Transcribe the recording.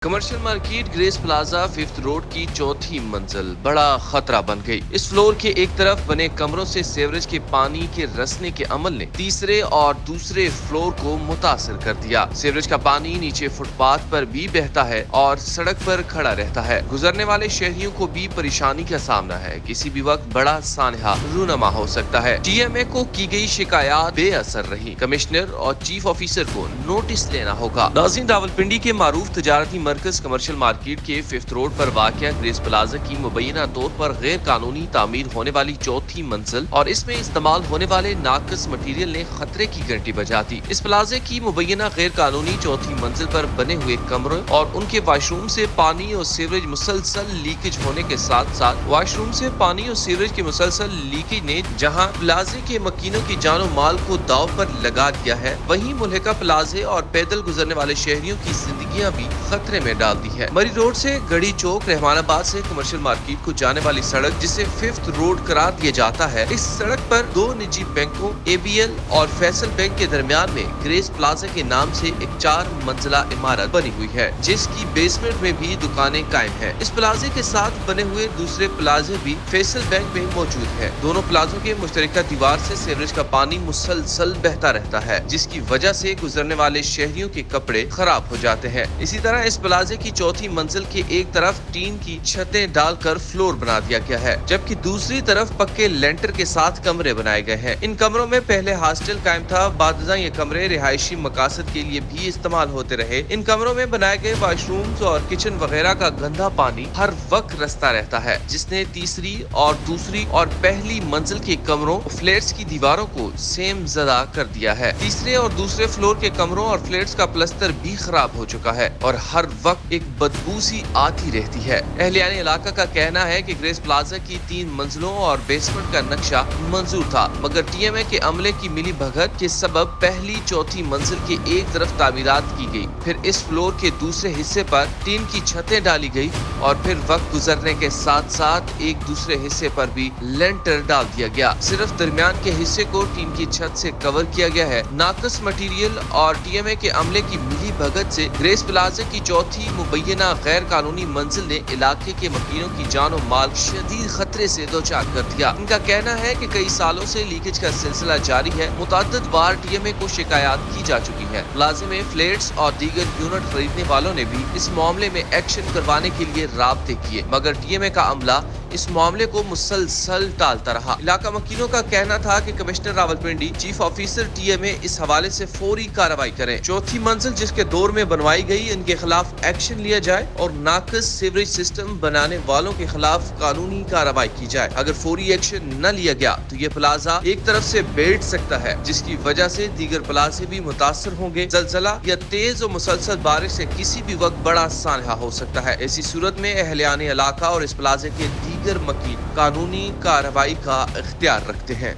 Commercial market grace plaza fifth road की चौथी मंजिल बड़ा खतरा बन गई। इस फ्लोर के एक तरफ बने कमरों से सीवरेज के पानी के रसने के अमल ने तीसरे और दूसरे फ्लोर को मुतासिर कर दिया। सीवरेज का पानी नीचे फुटपाथ पर भी बहता है और सड़क पर खड़ा रहता है। गुजरने वाले शहरियों को भी परेशानी का सामना है। किसी भी वक्त बड़ा सानहा रूनमा हो सकता है। टीएमए को की गई शिकायत बेअसर रही। कमिश्नर और चीफ ऑफिसर को नोटिस लेना होगा। नाज़रीन, रावलपिंडी के मारूफ तजारती मरकज कमर्शियल मार्केट के फिफ्थ रोड पर वाक़या ग्रेस प्लाजा की मुबैना तौर पर गैर कानूनी तामीर होने वाली चौथी मंजिल और इसमें इस्तेमाल होने वाले नाकिस मटीरियल ने खतरे की घंटी बजा दी। इस प्लाजे की मुबैना गैर कानूनी चौथी मंजिल पर बने हुए कमरों और उनके वाशरूम से पानी और सीवरेज मुसलसल लीकेज होने के साथ साथ वाशरूम से पानी और सीवरेज के मुसलसल लीकेज ने जहां प्लाजे के मकीनों की जानो माल को दाव पर लगा दिया है, वहीं मुल्हिका प्लाजे और पैदल गुजरने वाले शहरियों की जिंदगियां भी खतरे में डाल दी है। मरी रोड से गढ़ी चौक रहमानाबाद से कमर्शियल मार्केट को जाने वाली सड़क जिसे फिफ्थ रोड करार दिया जाता है, इस सड़क पर दो निजी बैंकों एबीएल और फैसल बैंक के दरमियान में ग्रेस प्लाजा के नाम से एक 4 मंजिला इमारत बनी हुई है, जिसकी बेसमेंट में भी दुकानें कायम है। इस प्लाजे के साथ बने हुए दूसरे प्लाजे भी फैसल बैंक में मौजूद है। दोनों प्लाजों के मुश्तरका दीवार से सीवरेज का पानी मुसलसल बहता रहता है, जिसकी वजह से गुजरने वाले शहरियों के कपड़े खराब हो जाते हैं। इसी तरह इस प्लाजे की चौथी मंजिल के एक तरफ टीन की छतें डालकर फ्लोर बना दिया गया है, जबकि दूसरी तरफ पक्के लेंटर के साथ कमरे बनाए गए हैं। इन कमरों में पहले हॉस्टल कायम था, बाद ये कमरे रिहायशी मकासद के लिए भी इस्तेमाल होते रहे। इन कमरों में बनाए गए वाशरूम्स और किचन वगैरह का गंदा पानी हर वक्त रसता रहता है, जिसने तीसरी और दूसरी और पहली मंजिल के कमरों फ्लैट्स की दीवारों को सेम ज़दा कर दिया है। तीसरे और दूसरे फ्लोर के कमरों और फ्लैट्स का प्लस्तर भी खराब हो चुका है और हर वक्त एक बदबू सी आती रहती है। अहलियान इलाका का कहना है कि ग्रेस प्लाजा की 3 मंजिलों और बेसमेंट का नक्शा मंजूर था, मगर टीएमए के अमले की मिली भगत के सबब पहली चौथी मंजिल के एक तरफ तामीरात की गई, फिर इस फ्लोर के दूसरे हिस्से पर टीन की छतें डाली गई और फिर वक्त गुजरने के साथ साथ एक दूसरे हिस्से पर भी लेंटर डाल दिया गया। सिर्फ दरमियान के हिस्से को टीन की छत से कवर किया गया है। नाकिस मटीरियल और टीएमए के अमले की मिली भगत से ग्रेस प्लाजा की चौथी मुबैना गैर कानूनी मंजिल ने इलाके के मकीनों की जान और माल शदीद खतरे से दो चार कर दिया। इनका कहना है कि कई सालों से लीकेज का सिलसिला जारी है। मुतअद्दिद बार टीएमए को शिकायत की जा चुकी है। प्लाजे में फ्लैट्स और दीगर यूनिट खरीदने वालों ने भी इस मामले में एक्शन करवाने के लिए राब्ते किए, मगर टीएमए का अमला इस मामले को मुसलसल टालता रहा। इलाका मकीनों का कहना था कि commissioner Rawalpindi, chief officer TMA इस हवाले से फौरी कार्रवाई करें। चौथी मंजिल जिसके दौर में बनवाई गई, इनके खिलाफ एक्शन लिया जाए और नाकिस सीवरेज सिस्टम बनाने वालों के खिलाफ कानूनी कार्रवाई की जाए। अगर फौरी एक्शन न लिया गया तो ये प्लाजा एक तरफ से बैठ सकता है, जिसकी वजह से दीगर प्लाजे भी मुतासर होंगे। जलजला या तेज और मुसलसल बारिश से किसी भी वक्त बड़ा सानहा हो सकता है। ऐसी सूरत में अहलियान इलाका और इस प्लाजे के दीगर मकीन कानूनी कार्रवाई का इख्तियार रखते हैं।